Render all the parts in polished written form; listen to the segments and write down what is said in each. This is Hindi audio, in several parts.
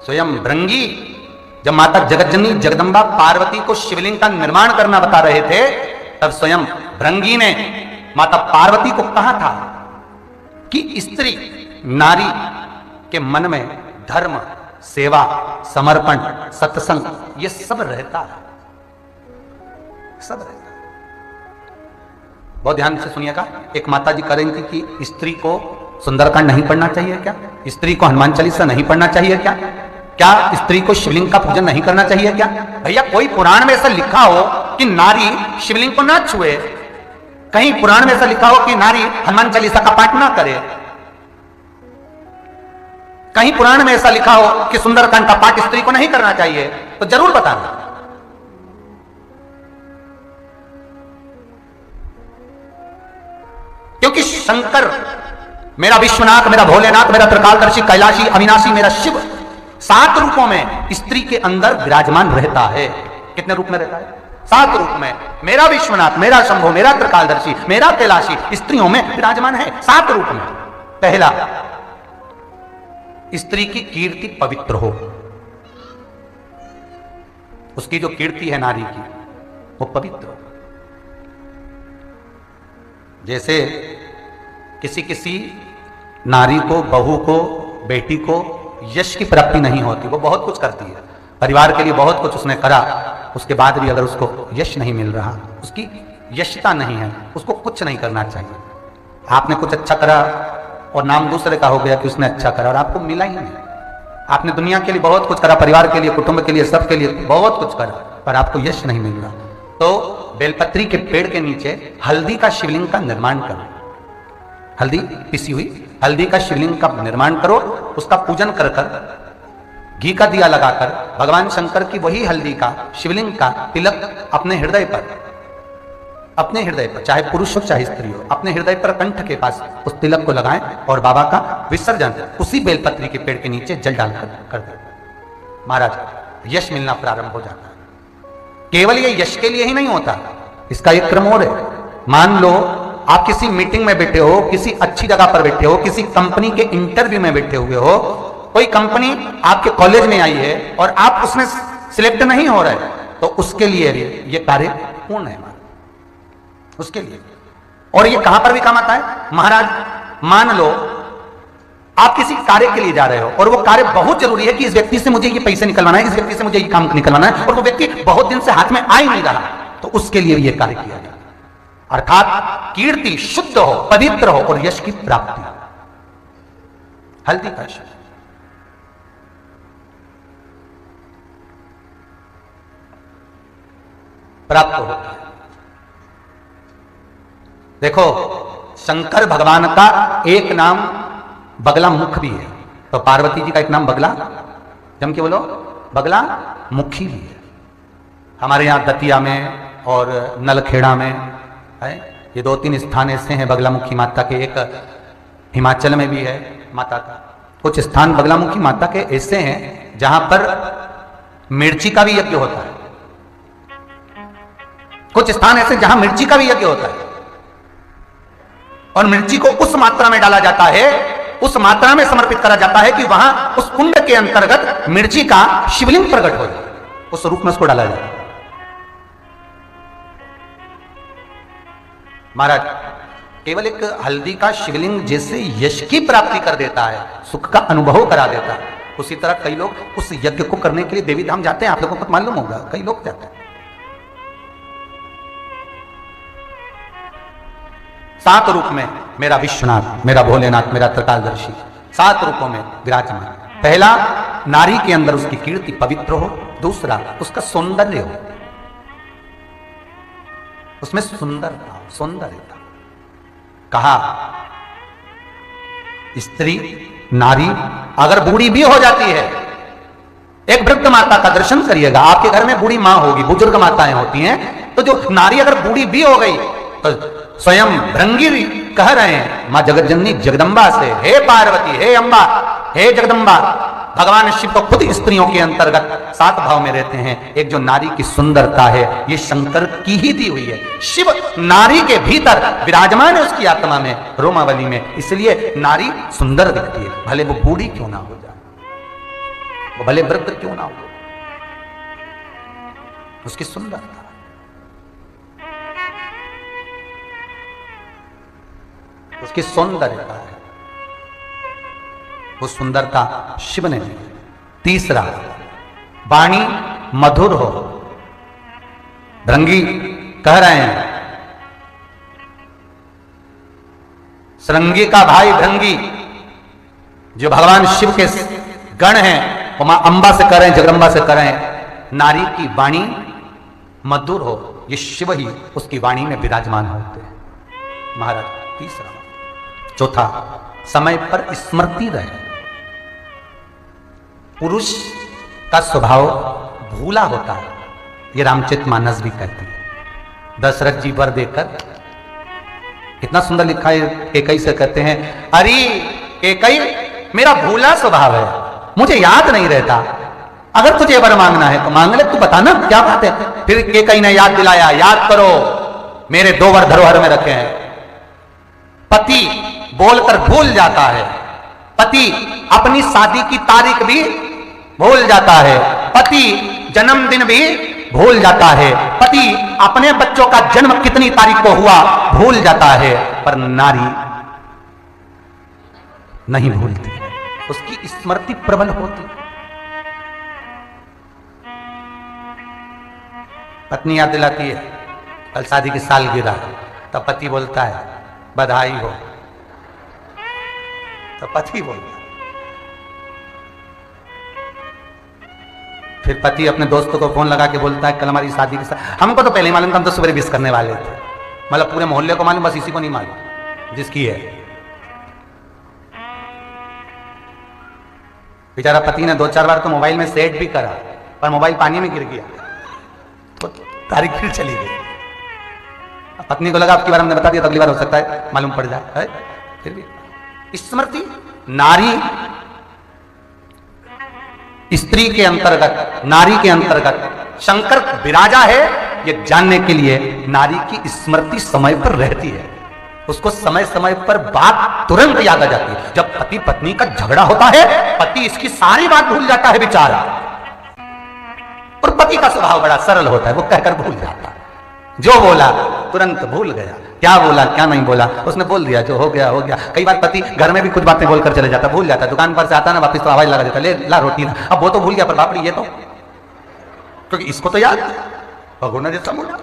स्वयं भृंगी जब माता जगतजननी जगदम्बा पार्वती को शिवलिंग का निर्माण करना बता रहे थे, तब स्वयं भृंगी ने माता पार्वती को कहा था कि स्त्री नारी के मन में धर्म, सेवा, समर्पण, सत्संग ये सब रहता है, सब रहता है। बहुत ध्यान से सुनिएगा। एक माता जी कह रही थी कि स्त्री को सुंदरकांड नहीं पढ़ना चाहिए क्या? स्त्री को हनुमान चालीसा नहीं पढ़ना चाहिए क्या? क्या स्त्री को शिवलिंग का पूजन नहीं करना चाहिए क्या? भैया कोई पुराण में ऐसा लिखा हो कि नारी शिवलिंग को ना छुए? कहीं पुराण में ऐसा लिखा हो कि नारी हनुमान चालीसा का पाठ ना करे? कहीं पुराण में ऐसा लिखा हो कि सुंदरकांड का पाठ स्त्री को नहीं करना चाहिए? तो जरूर बताना। क्योंकि शंकर, मेरा विश्वनाथ, मेरा भोलेनाथ, मेरा त्रिकालदर्शी, कैलाशी, अविनाशी, मेरा शिव 7 रूपों में स्त्री के अंदर विराजमान रहता है। कितने रूप में रहता है? 7 रूप में। मेरा विश्वनाथ, मेरा शंभो, मेरा त्रिकालदर्शी, मेरा कैलाशी स्त्रियों में विराजमान है 7 रूप में। पहला, स्त्री की कीर्ति पवित्र हो। उसकी जो कीर्ति है नारी की वो पवित्र हो। जैसे किसी नारी को, बहू को, बेटी को यश की प्राप्ति नहीं होती, वो बहुत कुछ करती है, परिवार के लिए बहुत कुछ उसने करा, उसके बाद भी अगर उसको यश नहीं मिल रहा, उसकी यशता नहीं है, उसको कुछ नहीं करना चाहिए। आपने कुछ अच्छा करा और नाम दूसरे का हो गया कि उसने अच्छा करा और आपको मिला ही नहीं। आपने दुनिया के लिए बहुत कुछ करा, परिवार के लिए, कुटुंब के लिए, सबके लिए बहुत कुछ करा, पर आपको यश नहीं मिल रहा। तो बेलपत्री के पेड़ के नीचे हल्दी का शिवलिंग का निर्माण करो। हल्दी पिसी हुई हल्दी का शिवलिंग का निर्माण करो, उसका पूजन कर कर, घी का दिया लगाकर भगवान शंकर की वही हल्दी का शिवलिंग का तिलक अपने हृदय पर, चाहे पुरुष हो चाहे स्त्री हो, अपने हृदय पर कंठ के पास उस तिलक को लगाएं और बाबा का विसर्जन उसी बेलपत्री के पेड़ के नीचे जल डालकर कर दें। महाराज, यश मिलना प्रारंभ हो जाता है। केवल ये यश के लिए ही नहीं होता, इसका एक क्रम और है। मान लो आप किसी मीटिंग में बैठे हो, किसी अच्छी जगह पर बैठे हो, किसी कंपनी के इंटरव्यू में बैठे हुए हो, कोई कंपनी आपके कॉलेज में आई है और आप उसमें सिलेक्ट नहीं हो रहे, तो उसके लिए भी ये कार्य पूर्ण है, उसके लिए। और ये कहां पर भी काम आता है महाराज। मान लो आप किसी कार्य के लिए जा रहे हो और वो कार्य बहुत जरूरी है कि इस व्यक्ति से मुझे ये पैसे निकलवाना है, इस व्यक्ति से मुझे ये काम निकलवाना है, और वो व्यक्ति बहुत दिन से हाथ में आ ही नहीं रहा, तो उसके लिए भी ये कार्य किया जाए। अर्थात कीर्ति शुद्ध हो, पवित्र हो और यश की प्राप्ति। हल्दी का यश प्राप्त होता है। देखो, शंकर भगवान का एक नाम बगला मुख भी है, तो पार्वती जी का एक नाम बगला, जम के बोलो, बगला मुखी भी है। हमारे यहाँ दतिया में और नलखेड़ा में है, ये 2-3 स्थान ऐसे हैं बगलामुखी माता के। एक हिमाचल में भी है माता का। कुछ स्थान बगलामुखी माता के ऐसे हैं जहां पर मिर्ची का भी यज्ञ होता है। कुछ स्थान ऐसे जहां मिर्ची का भी यज्ञ होता है और मिर्ची को उस मात्रा में डाला जाता है, उस मात्रा में समर्पित करा जाता है कि वहां उस कुंड के अंतर्गत मिर्ची का शिवलिंग प्रकट हो जाए, उस रूप में उसको डाला जाता है। महाराज, केवल एक हल्दी का शिवलिंग जैसे यश की प्राप्ति कर देता है, सुख का अनुभव करा देता है, उसी तरह कई लोग उस यज्ञ को करने के लिए देवी धाम जाते हैं। आप लोगों को मालूम होगा, कई लोग जाते हैं। 7 रूप में मेरा विश्वनाथ, मेरा भोलेनाथ, मेरा त्रिकालदर्शी 7 रूपों में विराजमान। पहला, नारी के अंदर उसकी कीर्ति पवित्र हो। दूसरा, उसका सौंदर्य हो, उसमें सौंदर्यता। कहा, स्त्री नारी अगर बूढ़ी भी हो जाती है, एक वृद्ध माता का दर्शन करिएगा, आपके घर में बूढ़ी मां होगी, बुजुर्ग माताएं होती हैं, तो जो नारी अगर बूढ़ी भी हो गई तो स्वयं भृंगी कह रहे हैं मां जगतजननी जगदम्बा से, हे पार्वती, हे अम्बा, हे जगदम्बा। भगवान शिव तो खुद स्त्रियों के अंतर्गत 7 भाव में रहते हैं। एक जो नारी की सुंदरता है, ये शंकर की ही दी हुई है। शिव नारी के भीतर विराजमान है, उसकी आत्मा में, रोमावली में, इसलिए नारी सुंदर दिखती है, भले वो बूढ़ी क्यों ना हो जाए। वो भले वृद्ध क्यों ना हो, उसकी सुंदरता, उसकी सौंदर्यता है, वो सुंदरता शिव ने दी। तीसरा, वाणी मधुर हो। भृंगी कह रहे हैं, श्रृंगी का भाई भृंगी जो भगवान शिव के गण हैं, वो मां अंबा से करें, जगदंबा से करें, नारी की वाणी मधुर हो, ये शिव ही उसकी वाणी में विराजमान होते हैं महाराज। तीसरा। चौथा, समय पर स्मृति रहे। पुरुष का स्वभाव भूला होता है, ये रामचरितमानस भी कहती है। दशरथ जी वर देकर, कितना सुंदर लिखा है, केकई से कहते हैं, अरे केकई मेरा भूला स्वभाव है, मुझे याद नहीं रहता, अगर तुझे वर मांगना है तो मांग ले, तू बताना क्या बात है। फिर केकई ने याद दिलाया, याद करो मेरे 2 वर धरोहर में रखे हैं। पति बोलकर भूल जाता है, पति अपनी शादी की तारीख भी भूल जाता है, पति जन्मदिन भी भूल जाता है, पति अपने बच्चों का जन्म कितनी तारीख को हुआ भूल जाता है, पर नारी नहीं भूलती, उसकी स्मृति प्रबल होती। पत्नी याद दिलाती है, कल शादी की सालगिरह, तब पति बोलता है बधाई हो, तो पति बोलता है। फिर पति अपने दोस्तों को फोन लगा के बोलता है, कल हमारी शादी की हमको तो पहले ही मालूम था, हम तो सुबह विश करने वाले थे, मतलब पूरे मोहल्ले को मालूम, बस इसी को नहीं मालूम जिसकी है। बेचारा पति ने 2-4 बार तो मोबाइल में सेट भी करा, पर मोबाइल पानी में गिर गया, तो तारीख फिर चली गई। पत्नी को लगा अब की बार हमने बता दिया तो अगली बार हो सकता है मालूम पड़ जाए, है? फिर भी स्मृति, नारी स्त्री के अंतर्गत, नारी के अंतर्गत शंकर विराजा है, यह जानने के लिए नारी की स्मृति समय पर रहती है, उसको समय समय पर बात तुरंत याद आ जाती है। जब पति पत्नी का झगड़ा होता है, पति इसकी सारी बात भूल जाता है बेचारा, और पति का स्वभाव बड़ा सरल होता है, वो कहकर भूल जाता है, जो बोला तुरंत भूल गया, क्या बोला क्या नहीं बोला उसने बोल दिया, जो हो गया हो गया। कई बार पति घर में भी कुछ बातें बोलकर चले जाता, भूल जाता, दुकान पर से आता ना वापस तो आवाज लगा देता, ले ला रोटी ला, अब वो तो भूल गया, पर बाप रे ये तो, क्योंकि इसको तो याद भगवान जैसा बोला,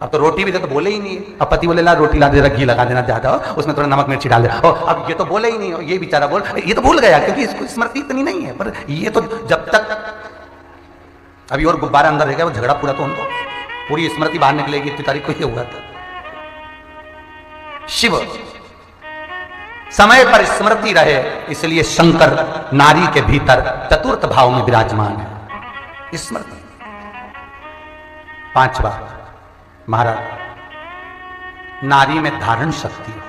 अब तो रोटी भी तो बोले ही नहीं है, अब पति बोले ला रोटी ला दे, घी लगा देना ज्यादा, उसमें थोड़ा नमक मिर्ची डाल दे, अब ये तो बोले ही नहीं हो, ये बेचारा बोल, ये तो भूल गया क्योंकि इसको स्मृति इतनी नहीं है, पर ये तो जब तक अभी और गुब्बारा अंदर रहेगा वो झगड़ा पूरा तो उनको पूरी स्मृति बाहर निकलेगी, इतनी तारीख को ये हुआ था। शिव समय पर स्मृति रहे, इसलिए शंकर नारी के भीतर चतुर्थ भाव में विराजमान है, स्मृति। 5वां महाराज, नारी में धारण शक्ति हो,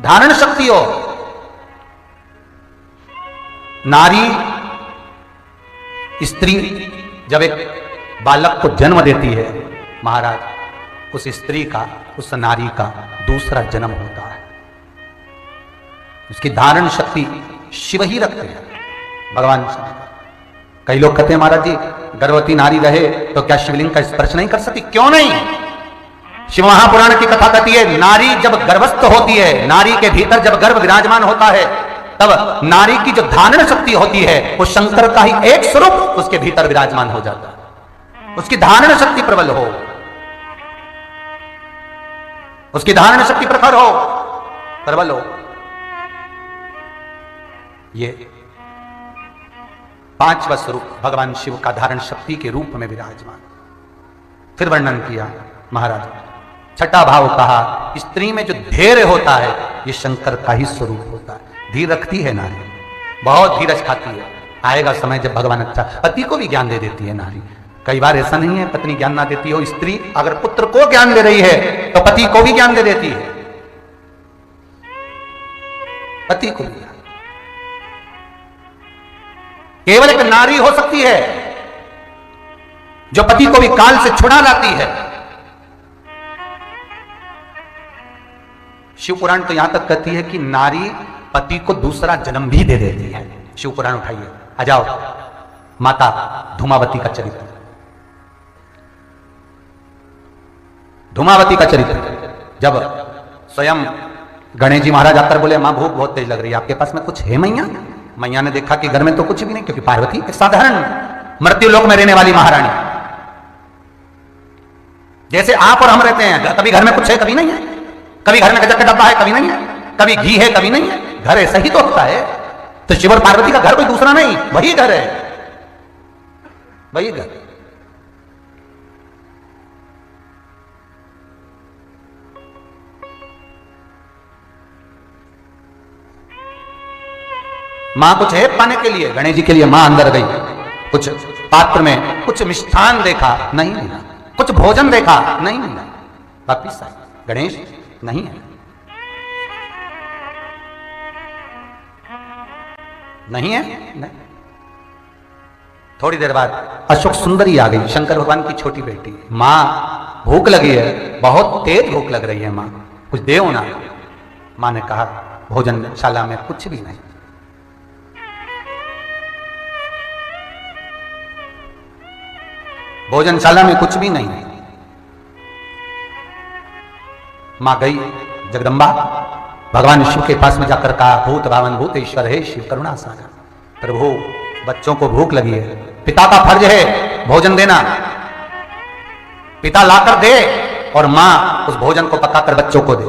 धारण शक्ति हो। नारी स्त्री जब एक बालक को जन्म देती है महाराज, उस स्त्री का, उस नारी का दूसरा जन्म होता है, उसकी धारण शक्ति शिव ही रखते हैं, भगवान शिव। कई लोग कहते हैं महाराज जी गर्भवती नारी रहे तो क्या शिवलिंग का स्पर्श नहीं कर सकती? क्यों नहीं? शिव महापुराण की कथा कहती है, नारी जब गर्भस्थ होती है, नारी के भीतर जब गर्भ विराजमान होता है, तब नारी की जो धारण शक्ति होती है वो शंकर का ही एक स्वरूप उसके भीतर विराजमान हो जाता है। उसकी धारण शक्ति प्रबल हो, उसकी धारण शक्ति प्रखर हो, प्रबल हो। ये 5वां स्वरूप भगवान शिव का धारण शक्ति के रूप में विराजमान। फिर वर्णन किया महाराज, 6ठा भाव कहा, स्त्री में जो धैर्य होता है ये शंकर का ही स्वरूप होता है। धीर रखती है नारी, बहुत धीरज खाती है। आएगा समय जब भगवान अच्छा पति को भी ज्ञान दे देती है नारी। कई बार ऐसा नहीं है पत्नी ज्ञान ना देती हो, स्त्री अगर पुत्र को ज्ञान दे रही है तो पति को भी ज्ञान दे देती है, पति को भी। केवल एक नारी हो सकती है जो पति को भी काल से छुड़ा लाती है। शिव पुराण तो यहां तक कहती है कि नारी पति को दूसरा जन्म भी दे देती है। शिव पुराण उठाइए, आ जाओ माता धूमावती का चरित्र। धूमावती का चरित्र, जब स्वयं गणेश जी महाराज आकर बोले मां भूख बहुत तेज लग रही है, आपके पास में कुछ है मैया? मैया ने देखा कि घर में तो कुछ भी नहीं, क्योंकि पार्वती एक साधारण मृत्यु लोक में रहने वाली महारानी, जैसे आप और हम रहते हैं, कभी घर में कुछ है कभी नहीं है, कभी घर में गजक का डब्बा है कभी नहीं है, कभी घी है कभी नहीं है, घर ऐसा ही तो होता है। तो शिव और पार्वती का घर कोई दूसरा नहीं, वही घर है, वही घर। मां कुछ है पाने के लिए, गणेश जी के लिए मां अंदर गई, कुछ पात्र में कुछ मिष्ठान देखा, नहीं मिला, कुछ भोजन देखा, नहीं मिला, वापिस आए, गणेश नहीं है, नहीं है, नहीं। थोड़ी देर बाद अशोक सुंदरी आ गई, शंकर भगवान की छोटी बेटी। मां भूख लगी है, बहुत तेज भूख लग रही है, मां कुछ दे ना। मां ने कहा भोजनशाला में कुछ भी नहीं। भोजनशाला में कुछ भी नहीं। मां गई जगदम्बा, भगवान शिव के पास में जाकर कहा भूत भावन भूतेश्वर है शिव करुणा सागर, प्रभु बच्चों को भूख लगी है, पिता का फर्ज है भोजन देना, पिता लाकर दे और मां उस भोजन को पकाकर बच्चों को दे,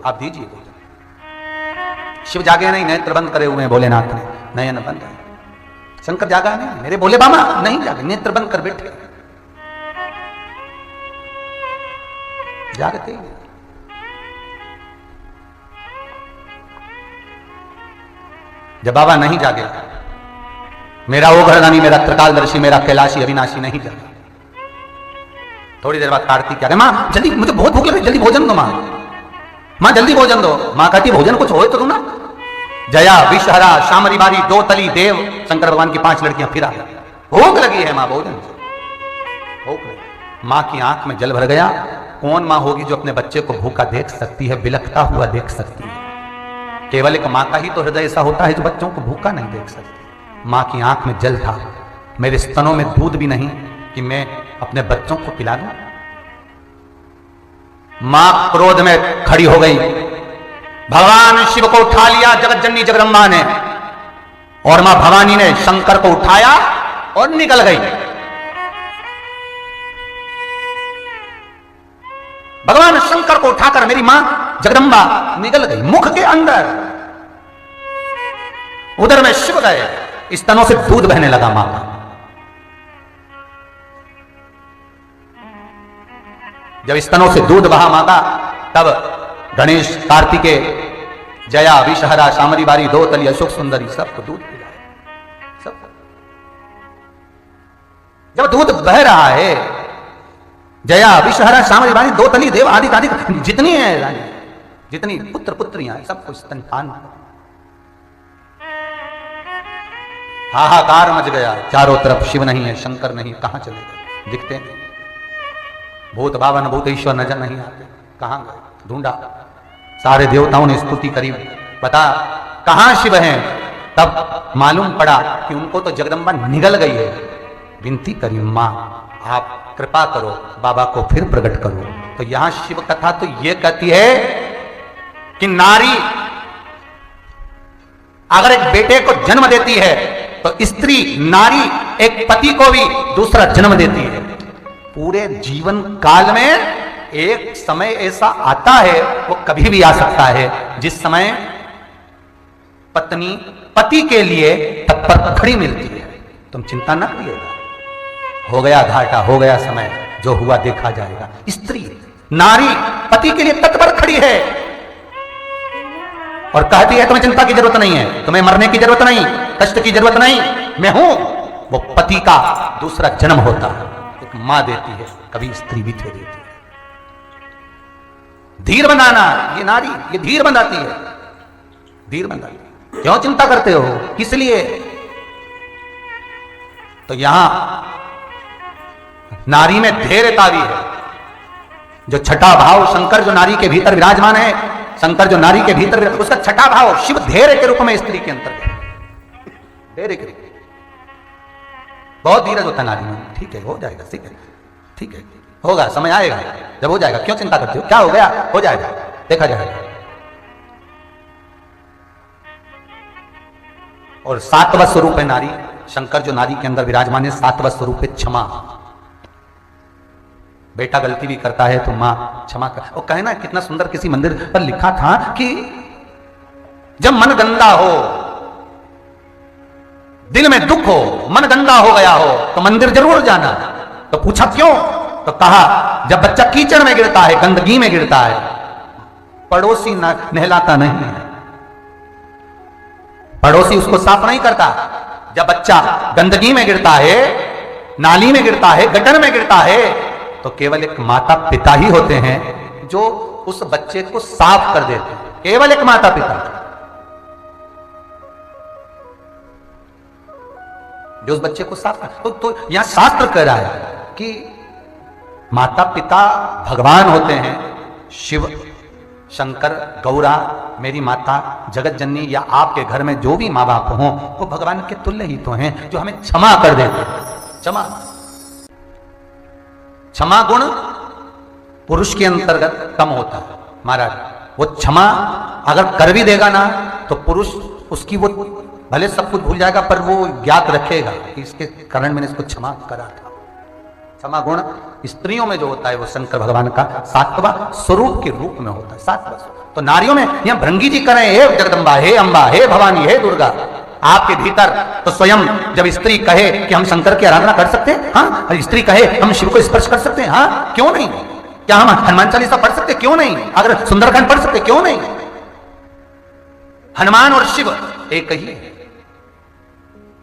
आप दीजिए भोजन। शिव जागे नहीं, नेत्र बंद करे हुए हैं भोलेनाथ ने, नयन बंद है। शंकर जागा नहीं, मेरे भोले बाबा नहीं जागे, नेत्र बंद कर बैठे, जागते ही। जब बाबा नहीं जागे, मेरा वो घरदानी, मेरा त्रिकालदर्शी, मेरा कैलाशी अविनाशी नहीं जागा। थोड़ी देर बाद कार्तिक क्या, मां जल्दी मुझे बहुत भूख लग रही, जल्दी भोजन दो मां, मां जल्दी भोजन दो। मां कहती भोजन कुछ हो तो दो ना। जया विषहरा शामरी बारी दो तली देव, शंकर भगवान की 5 लड़कियां फिर आ गई, भूख लगी है मां, भोजन भूख लगी। मां की आंख में जल भर गया। कौन मां होगी जो अपने बच्चे को भूखा देख सकती है, बिलखता हुआ देख सकती है? केवल एक मां का ही तो हृदय ऐसा होता है जो बच्चों को भूखा नहीं देख सकती। मां की आंख में जल था, मेरे स्तनों में दूध भी नहीं कि मैं अपने बच्चों को पिला दूं। मां क्रोध में खड़ी हो गई, भगवान शिव को उठा लिया जगत जननी जगदम्बा ने, और मां भवानी ने शंकर को उठाया और निकल गई। भगवान शंकर को उठाकर मेरी मां जगदम्बा निकल गई मुख के अंदर। उधर में शिव गए, स्तनों से दूध बहने लगा मां का। जब स्तनों से दूध बहा मां का, तब गणेश कार्तिकेय जया विषहरा शामरी बारी दो तली अशोक सुंदरी सबको दूध पिलाया। सब जब दूध बह रहा है, जया विषहरा शामरी बारी दो तली देव आदि आदि जितनी है रानी, जितनी पुत्र पुत्रियां सबको स्तनपान, हाहाकार मच गया चारों तरफ। शिव नहीं है, शंकर नहीं, कहां चले गए? दिखते नहीं, भूत भावन भूतेश्वर नजर नहीं आते, कहां गए? ढूंढा, सारे देवताओं ने स्तुति करी, बता कहां शिव हैं? तब मालूम पड़ा कि उनको तो जगदम्बा निगल गई है। विनती करी, मां आप कृपा करो, बाबा को फिर प्रकट करो। तो यहां शिव कथा तो यह कहती है कि नारी अगर एक बेटे को जन्म देती है तो स्त्री नारी एक पति को भी दूसरा जन्म देती है। पूरे जीवन काल में एक समय ऐसा आता है, वो कभी भी आ सकता है, जिस समय पत्नी पति के लिए तत्पर खड़ी मिलती है। तुम चिंता न करिएगा, हो गया घाटा, हो गया समय, जो हुआ देखा जाएगा। स्त्री नारी पति के लिए तत्पर खड़ी है और कहती है तुम्हें चिंता की जरूरत नहीं है, तुम्हें मरने की जरूरत नहीं, कष्ट की जरूरत नहीं, मैं हूं। वो पति का दूसरा जन्म होता है, एक मां देती है, कभी स्त्री भी दे देती है। धीर बनाना, ये नारी ये धीर बनाती है, धीर बनाती है। क्यों चिंता करते हो, किस लिए? तो यहां नारी में धैर्यता भी है। जो छठा भाव शंकर जो नारी के भीतर विराजमान है, शंकर जो नारी के भीतर, उसका छठा भाव शिव धैर्य के रूप में स्त्री के अंतर्गत। डायरेक्टली। बहुत धीरज होता नारी में। ठीक है, हो जाएगा, ठीक है, ठीक है, होगा, समय आएगा जब हो जाएगा। क्यों चिंता करते हो? क्या हो गया? हो जाएगा, देखा जाएगा। और 7वां स्वरूप है नारी। शंकर जो नारी के अंदर विराजमान है, 7वां स्वरूप है क्षमा। बेटा गलती भी करता है तो मां क्षमा कर। और कहना कितना सुंदर, किसी मंदिर पर लिखा था कि जब मन गंदा हो, दिल में दुख हो, मन गंदा हो गया हो तो मंदिर जरूर जाना। तो पूछा क्यों? तो कहा जब बच्चा कीचड़ में गिरता है, गंदगी में गिरता है, पड़ोसी नहलाता नहीं है, पड़ोसी उसको साफ नहीं करता। जब बच्चा गंदगी में गिरता है, नाली में गिरता है, गटर में गिरता है, तो केवल एक माता पिता ही होते हैं जो उस बच्चे को साफ कर देते हैं। केवल एक माता पिता जो उस बच्चे को साफ कर। तो यहां शास्त्र कह रहा है कि माता पिता भगवान होते हैं। शिव, शंकर, गौरा, मेरी माता जगत जननी, या आपके घर में जो भी माँ बाप हों, वो भगवान के तुल्य ही तो हैं जो हमें क्षमा कर देते हैं। क्षमा गुण पुरुष के अंतर्गत कम होता है महाराज। वो क्षमा अगर कर भी देगा ना तो पुरुष उसकी, वो भले सब कुछ भूल जाएगा पर वो ज्ञात रखेगा कि इसके कारण मैंने इसको क्षमा करा था। क्षमा गुण स्त्रियों में जो होता है वो शंकर भगवान का 7वां स्वरूप के रूप में होता है। 7वां स्वरूप। तो नारियों में यहां भृंगी जी करें, हे जगदम्बा, हे अंबा, हे भवानी, हे दुर्गा, आपके भीतर तो स्वयं जब स्त्री कहे कि हम शंकर की आराधना कर सकते हैं, हाँ, स्त्री कहे हम शिव को स्पर्श कर सकते हैं, हाँ, क्यों नहीं? क्या हम हनुमान चालीसा पढ़ सकते? क्यों नहीं? अगर सुंदरकांड पढ़ सकते, क्यों नहीं? हनुमान और शिव एक ही है।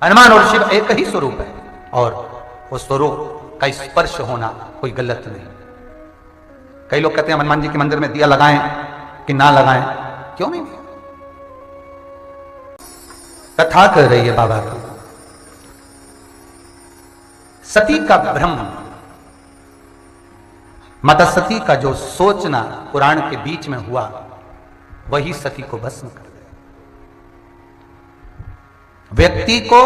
हनुमान और शिव एक ही स्वरूप है, और वो स्वरूप का स्पर्श होना कोई गलत नहीं। कई लोग कहते हैं हनुमान जी के मंदिर में दिया लगाएं कि ना लगाएं, क्यों नहीं? कथा कर रही है बाबा की। सती का भ्रम, माता सती का जो सोचना पुराण के बीच में हुआ, वही सती को भस्म कर दिया। व्यक्ति को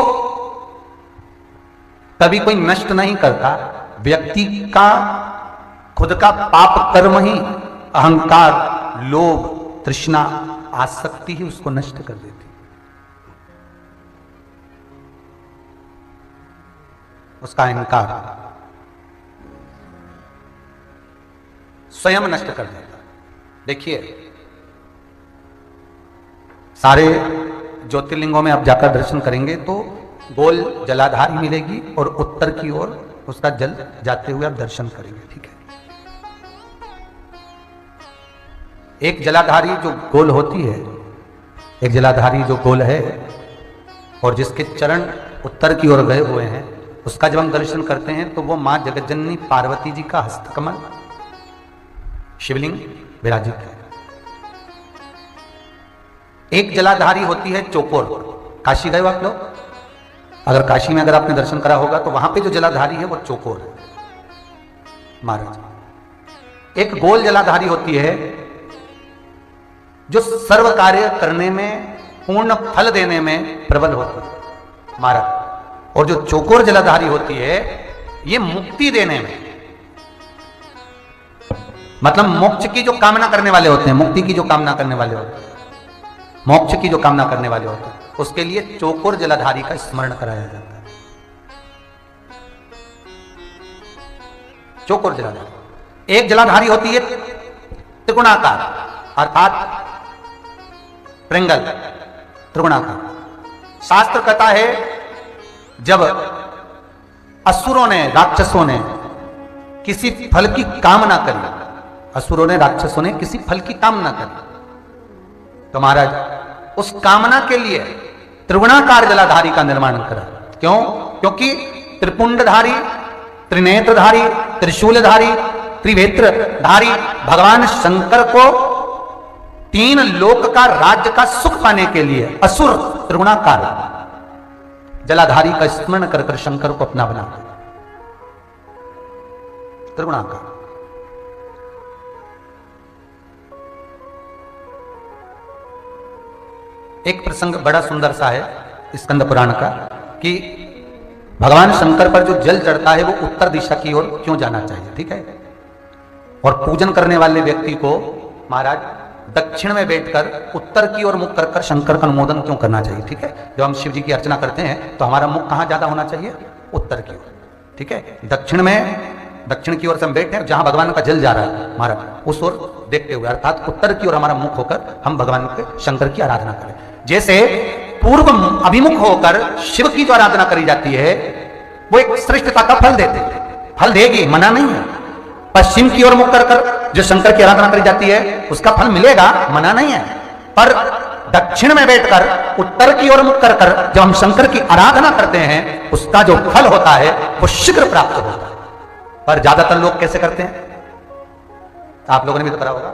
कभी कोई नष्ट नहीं करता, व्यक्ति का खुद का पाप कर्म ही अहंकार, लोभ, तृष्णा, आसक्ति ही उसको नष्ट कर देती। उसका अहंकार स्वयं नष्ट कर देता। देखिए, सारे ज्योतिर्लिंगों में आप जाकर दर्शन करेंगे तो गोल जलाधारी मिलेगी और उत्तर की ओर उसका जल जाते हुए आप दर्शन करेंगे। ठीक है, एक जलाधारी जो गोल होती है, एक जलाधारी जो गोल है और जिसके चरण उत्तर की ओर गए हुए हैं, उसका जब हम दर्शन करते हैं तो वो मां जगतजननी पार्वती जी का हस्तकमल शिवलिंग विराजित है। एक जलाधारी होती है चौकोर। काशी गए हो आप लोग? अगर काशी में अगर आपने दर्शन करा होगा तो वहां पे जो जलाधारी है वो चौकोर है महाराज। एक गोल जलाधारी होती है जो सर्व कार्य करने में, पूर्ण फल देने में प्रबल होती है महाराज। और जो चौकोर जलाधारी होती है ये मुक्ति देने में, मतलब मोक्ष की जो कामना करने वाले होते हैं, मुक्ति की जो कामना करने वाले होते हैं, मोक्ष की जो कामना करने वाले होते हैं, उसके लिए चौकोर जलाधारी का स्मरण कराया जाता है। चौकोर जलाधारी। एक जलाधारी होती है त्रिगुणाकार, अर्थात त्रिंगल, त्रिगुणाकार। शास्त्र कहता है जब असुरों ने, राक्षसों ने किसी फल की कामना करी, असुरों ने, राक्षसों ने किसी फल की कामना करी, तो महाराज उस कामना के लिए त्रिगुणाकार जलाधारी का निर्माण करा। क्यों? क्योंकि त्रिपुंडधारी, त्रिनेत्रधारी, त्रिशूलधारी, त्रिवेत्रधारी भगवान शंकर को 3 लोक का राज्य का सुख पाने के लिए असुर त्रिगुणाकार जलाधारी का स्मरण कर कर शंकर को अपना बनाते। त्रिगुणाकार। एक प्रसंग बड़ा सुंदर सा है, स्कंद पुराण का कि भगवान शंकर पर जो जल चढ़ता है वो उत्तर दिशा की ओर क्यों जाना चाहिए, ठीक है। और पूजन करने वाले व्यक्ति को महाराज दक्षिण में बैठकर उत्तर की ओर मुख कर शंकर का अनुमोदन क्यों करना चाहिए, ठीक है। जब हम शिव जी की अर्चना करते हैं तो हमारा मुख कहाँ ज्यादा होना चाहिए, उत्तर की ओर, ठीक है। दक्षिण की ओर से हम बैठे हैं, जहां भगवान का जल जा रहा है महाराज उस ओर देखते हुए, अर्थात उत्तर की ओर हमारा मुख होकर हम भगवान के शंकर की आराधना करें। जैसे पूर्व अभिमुख होकर शिव की जो आराधना करी जाती है वो एक श्रेष्ठता का फल देगी, मना नहीं है। पश्चिम की ओर मुख कर जो शंकर की आराधना करी जाती है उसका फल मिलेगा, मना नहीं है। पर दक्षिण में बैठकर उत्तर की ओर मुख कर जब हम शंकर की आराधना करते हैं उसका जो फल होता है वो शीघ्र प्राप्त होता है। पर ज्यादातर लोग कैसे करते हैं, आप लोगों ने भी तो करा होगा,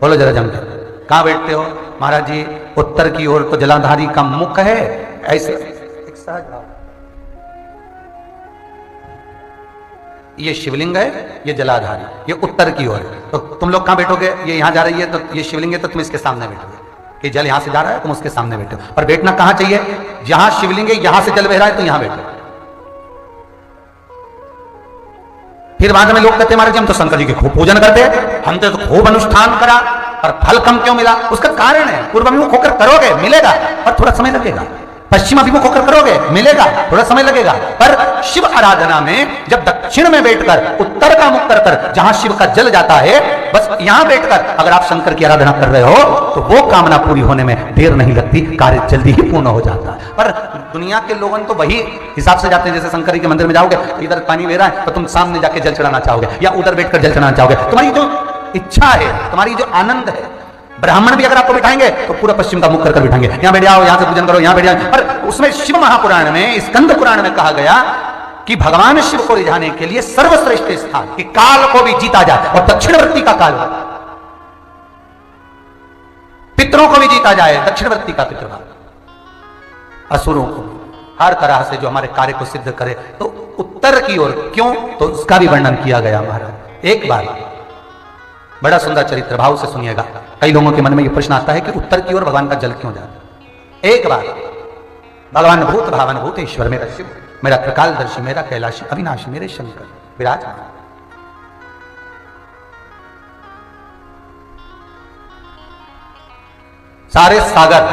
बोलो जरा जम के, कहां बैठते हो महाराज जी, उत्तर की ओर तो जलाधारी का मुख है, ऐसे एक सहज भाव, ये शिवलिंग है, ये जलाधारी, ये उत्तर की ओर है। तो तुम लोग कहां बैठोगे, ये यहां जा रही है तो ये शिवलिंग है तो तुम इसके सामने बैठोगे, कि जल यहां से जा रहा है तुम उसके सामने बैठो। और बैठना कहां चाहिए, जहां शिवलिंग है यहां से जल बह रहा है तो यहां बैठो। फिर बाद में लोग कहते हैं महाराज हम तो शंकर जी के खूब पूजन करते हैं, हमने तो खूब अनुष्ठान करा पर फल कम क्यों मिला। उसका कारण है पूर्व अभिमुख होकर करोगे मिलेगा पर थोड़ा समय लगेगा, पश्चिम अभिमुख होकर करोगे मिलेगा, थोड़ा समय लगेगा। पर शिव आराधना में जब दक्षिण में बैठकर उत्तर का मुख कर जहां शिव का जल जाता है, बस यहां बैठकर अगर आप शंकर की आराधना कर रहे हो तो वो कामना पूरी होने में देर नहीं लगती, कार्य जल्दी ही पूर्ण हो जाता है। पर दुनिया के लोगों तो वही हिसाब से जाते हैं, जैसे शंकर जी के मंदिर में जाओगे इधर पानी बह रहा है तो तुम सामने जाके जल चढ़ाना चाहोगे या उधर बैठकर जल चढ़ाना चाहोगे। तुम्हारी जो इच्छा है, तुम्हारी जो आनंद है, ब्राह्मण भी अगर आपको बिठाएंगे तो पूरा पश्चिम का मुख कर बिठाएंगे, यहां बैठ जाओ, यहां से पूजन करो, यहां बैठ जाओ। पर उसमें शिव महापुराण में, स्कंद पुराण में कहा गया कि भगवान शिव को रिझाने के लिए सर्वश्रेष्ठ स्थान कि काल को भी जीता जाए, और दक्षिणवर्ती का काल, पितरों को भी जीता जाए, दक्षिणवर्ती का पितृभाव, असुरों को हर तरह से जो हमारे कार्य को सिद्ध करे, तो उत्तर की ओर क्यों, तो उसका भी वर्णन किया गया महाराज। एक बार बड़ा सुंदर चरित्र भाव से सुनिएगा, कई लोगों के मन में यह प्रश्न आता है कि उत्तर की ओर भगवान का जल क्यों जाता। एक बार भगवान भूत भावन भूतेश्वर मेरा शिव, मेरा त्रिकालदर्शी, मेरा कैलाशी अविनाशी, मेरे शंकर विराजमान, सारे सागर,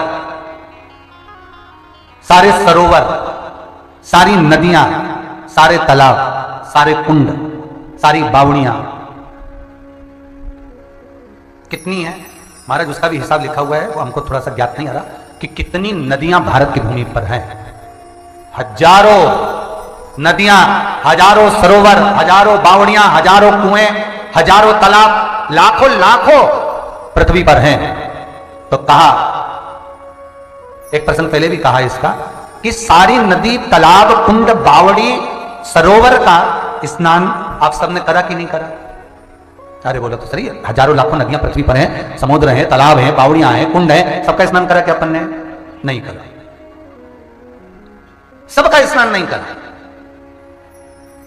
सारे सरोवर, सारी नदियां, सारे तालाब, सारे कुंड, सारी बावड़ियां कितनी है महाराज, उसका भी हिसाब लिखा हुआ है, वो हमको थोड़ा सा ज्ञात नहीं आ रहा कि कितनी नदियां भारत की भूमि पर हैं। हजारों नदियां, हजारों सरोवर, हजारों बावड़ियां, हजारों कुएं, हजारों तालाब, लाखों लाखों पृथ्वी पर हैं। तो कहा, एक प्रश्न पहले भी कहा इसका, कि सारी नदी, तालाब, कुंड, बावड़ी, सरोवर का स्नान आप सबने करा कि नहीं करा? अरे बोलो तो सही, हजारों लाखों नदियां पृथ्वी पर हैं, समुद्र हैं, तालाब हैं, बावड़ियां हैं, कुंड हैं, सबका स्नान करा क्या अपन ने? नहीं करा, सबका स्नान नहीं करा।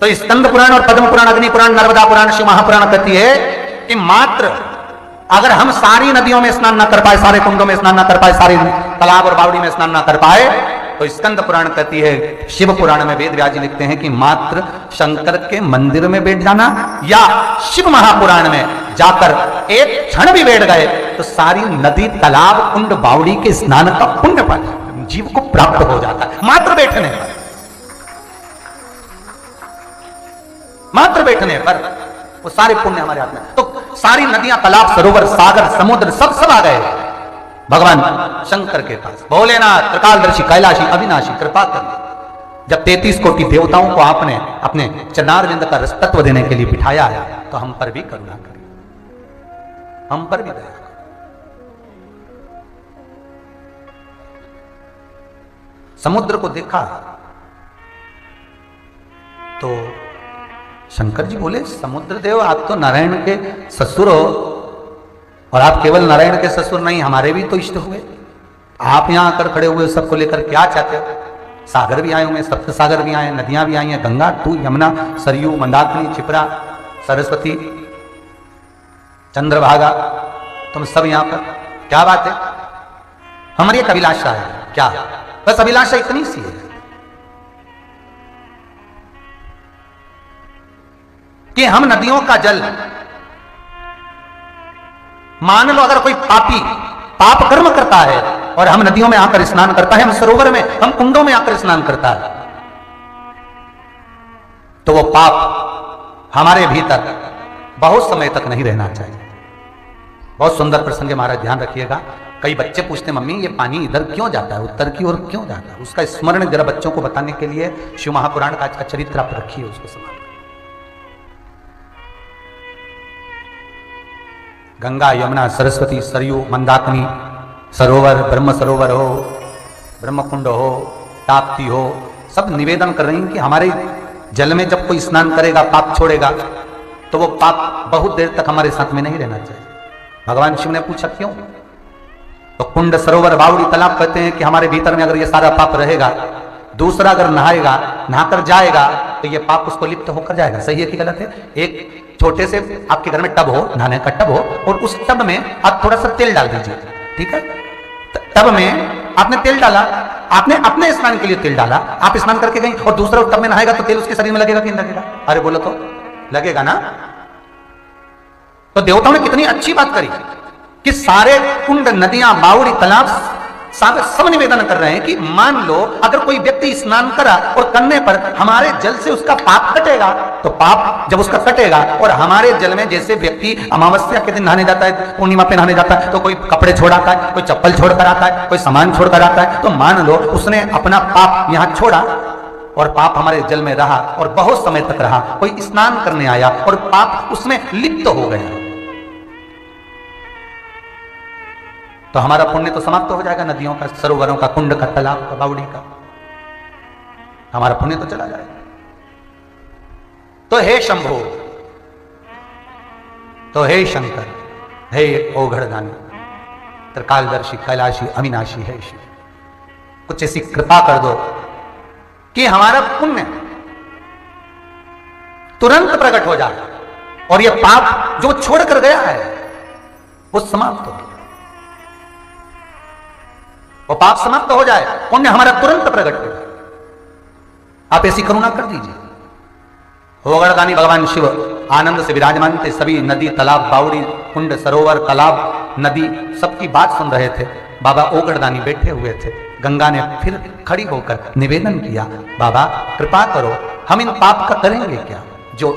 तो स्कंद पुराण और पद्म पुराण, अग्नि पुराण, नर्मदा पुराण, शिव महापुराण कहती है कि मात्र अगर हम सारी नदियों में स्नान ना कर पाए, सारे कुंडों में स्नान ना कर पाए, सारे तालाब और बावड़ी में स्नान ना कर पाए, तो स्कंद पुराण कहती है, शिव पुराण में वेद व्यास जी लिखते हैं कि मात्र शंकर के मंदिर में बैठ जाना या शिव महापुराण में जाकर एक क्षण भी बैठ गए तो सारी नदी, तालाब, कुंड, बावड़ी के स्नान का पुण्य फल जीव को प्राप्त हो जाता है, मात्र बैठने पर, मात्र बैठने पर वो सारे पुण्य हमारे हाथ में। तो सारी नदियां, तालाब, सरोवर, सागर, समुद्र सब आ गए भगवान शंकर के पास। भोलेनाथ, त्रिकालदर्शी, कैलाशी, अविनाशी, कृपा कर। जब 33 कोटि देवताओं को आपने अपने चरणारविंद का रस तत्व देने के लिए बिठाया है तो हम पर भी करुणा करें, हम पर भी दया करें। समुद्र को देखा तो शंकर जी बोले, समुद्र देव आप तो नारायण के ससुर हो, और आप केवल नारायण के ससुर नहीं, हमारे भी तो इष्ट हुए। आप यहां आकर खड़े हुए सबको लेकर क्या चाहते हो? सागर भी आए हुए, सप्त सागर भी आए, नदियां भी आई हैं, गंगा, तू, यमुना, सरयू, मंदाकिनी, क्षिप्रा, सरस्वती, चंद्रभागा, तुम सब यहां पर, क्या बात है? हमारी एक अभिलाषा है क्या? बस अभिलाषा इतनी सी है कि हम नदियों का जल, मान लो अगर कोई पापी पाप कर्म करता है और हम नदियों में आकर स्नान करता है, हम सरोवर में, हम कुंडों में आकर स्नान करता है, तो वो पाप हमारे भीतर बहुत समय तक नहीं रहना चाहिए। बहुत सुंदर प्रसंग है महाराज, ध्यान रखिएगा। कई बच्चे पूछते मम्मी ये पानी इधर क्यों जाता है, उत्तर की ओर क्यों जाता है? उसका स्मरण जरा बच्चों को बताने के लिए शिव महापुराण का चरित्र आप रखिए, उसको समान। गंगा, यमुना, सरस्वती, सरयू, मंदाकिनी, सरोवर, ब्रह्म सरोवर हो, ब्रह्मकुंड हो, ताप्ती हो, सब निवेदन कर रही हैं कि हमारे जल में जब कोई स्नान करेगा, पाप छोड़ेगा, तो वो पाप बहुत देर तक हमारे साथ में नहीं रहना चाहिए। भगवान शिव ने पूछा क्यों? तो कुंड, सरोवर, बावड़ी, तालाब कहते हैं कि हमारे भीतर में अगर ये सारा पाप रहेगा, दूसरा अगर नहाएगा, नहाकर जाएगा, तो ये पाप उसको लिप्त होकर जाएगा। सही है कि गलत है? एक छोटे से आपके घर में टब हो, नहाने का टब हो, और उस टब में आप थोड़ा सा तेल डाल दीजिए, ठीक है? टब में आपने तेल डाला, आपने अपने स्नान के लिए तेल डाला, आप स्नान करके गई और दूसरा टब में नहाएगा तो तेल उसके शरीर में लगेगा कि नहीं लगेगा? अरे बोलो तो लगेगा ना। तो देवताओं ने कितनी अच्छी बात करी कि सारे कुंड, नदियां, बावड़ी, तालाब सब निवेदन कर रहे हैं कि मान लो अगर कोई व्यक्ति स्नान करा और करने पर हमारे जल से उसका पाप कटेगा, तो पाप जब उसका कटेगा और हमारे जल में, जैसे व्यक्ति अमावस्या के दिन नहाने जाता है, पूर्णिमा पे नहाने जाता है, तो कोई कपड़े छोड़ आता है, कोई चप्पल छोड़कर आता है, कोई सामान छोड़कर आता है, तो मान लो उसने अपना पाप यहां छोड़ा और पाप हमारे जल में रहा और बहुत समय तक रहा। कोई स्नान करने आया और पाप उसमें लिप्त हो गया, तो हमारा पुण्य तो समाप्त हो जाएगा। नदियों का, सरोवरों का, कुंड का, तालाब का, बावड़ी का, हमारा पुण्य तो चला जाएगा। तो हे शंभो, तो हे शंकर, हे ओघड़दानी, त्रिकालदर्शी, कैलाशी, अविनाशी है शिव, कुछ ऐसी कृपा कर दो कि हमारा पुण्य तुरंत प्रकट हो जाए और यह पाप जो छोड़कर गया है वो समाप्त हो, वो पाप समाप्त हो जाए, पुण्य हमारा तुरंत प्रकट हो जाए। आप ऐसी करुणा कर दीजिए। ओघड़दानी भगवान शिव आनंद से विराजमान थे, सभी नदी, तालाब, बावड़ी, कुंड, सरोवर, तालाब, नदी सबकी बात सुन रहे थे। बाबा ओघड़दानी बैठे हुए थे। गंगा ने फिर खड़ी होकर निवेदन किया, बाबा कृपा करो, हम इन पाप का करेंगे क्या जो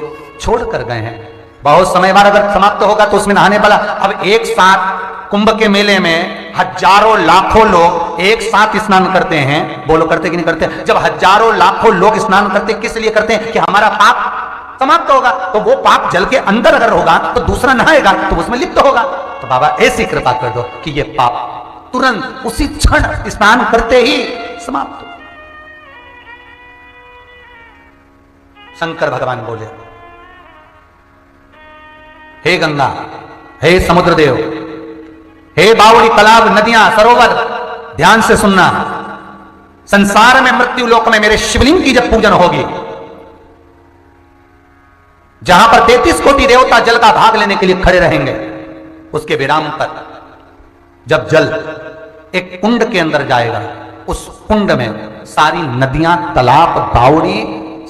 छोड़ कर गए हैं? बहुत समय बाद अगर समाप्त होगा तो उसमें नहाने वाला, अब एक साथ कुंभ के मेले में हजारों लाखों लोग एक साथ स्नान करते हैं, बोलो करते कि नहीं करते? जब हजारों लाखों लोग स्नान करते, किस लिए करते हैं? कि हमारा पाप समाप्त होगा। तो वो पाप जल के अंदर अगर होगा तो दूसरा नहाएगा तो उसमें लिप्त होगा। तो बाबा ऐसी कृपा कर दो कि ये पाप तुरंत उसी क्षण स्नान करते ही समाप्त हो। शंकर भगवान बोले, हे गंगा, हे समुद्र देव, हे बावड़ी, तालाब, नदियां, सरोवर, ध्यान से सुनना। संसार में, मृत्यु लोक में मेरे शिवलिंग की जब पूजन होगी, जहां पर 33 कोटि देवता जल का भाग लेने के लिए खड़े रहेंगे, उसके विराम पर जब जल एक कुंड के अंदर जाएगा, उस कुंड में सारी नदियां, तालाब, बावड़ी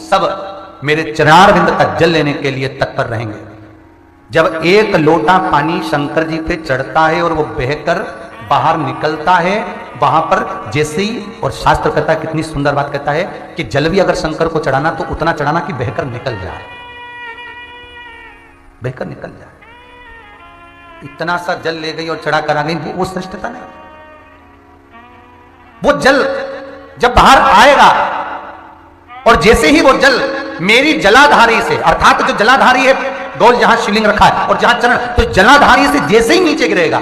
सब मेरे चरणारविंद का जल लेने के लिए तत्पर रहेंगे। जब एक लोटा पानी शंकर जी पे चढ़ता है और वो बहकर बाहर निकलता है, वहां पर जैसे ही, और शास्त्र कहता है, कितनी सुंदर बात कहता है कि जल भी अगर शंकर को चढ़ाना तो उतना चढ़ाना कि बहकर निकल जाए, बहकर निकल जाए। इतना सा जल ले गई और चढ़ा कर आ गई, वो श्रेष्ठता नहीं। वो जल जब बाहर आएगा और जैसे ही वो जल मेरी जलाधारी से, अर्थात जो जलाधारी है, डोल जहां शिवलिंग रखा है और जहां चरण, तो जलाधारी से जैसे ही नीचे गिरेगा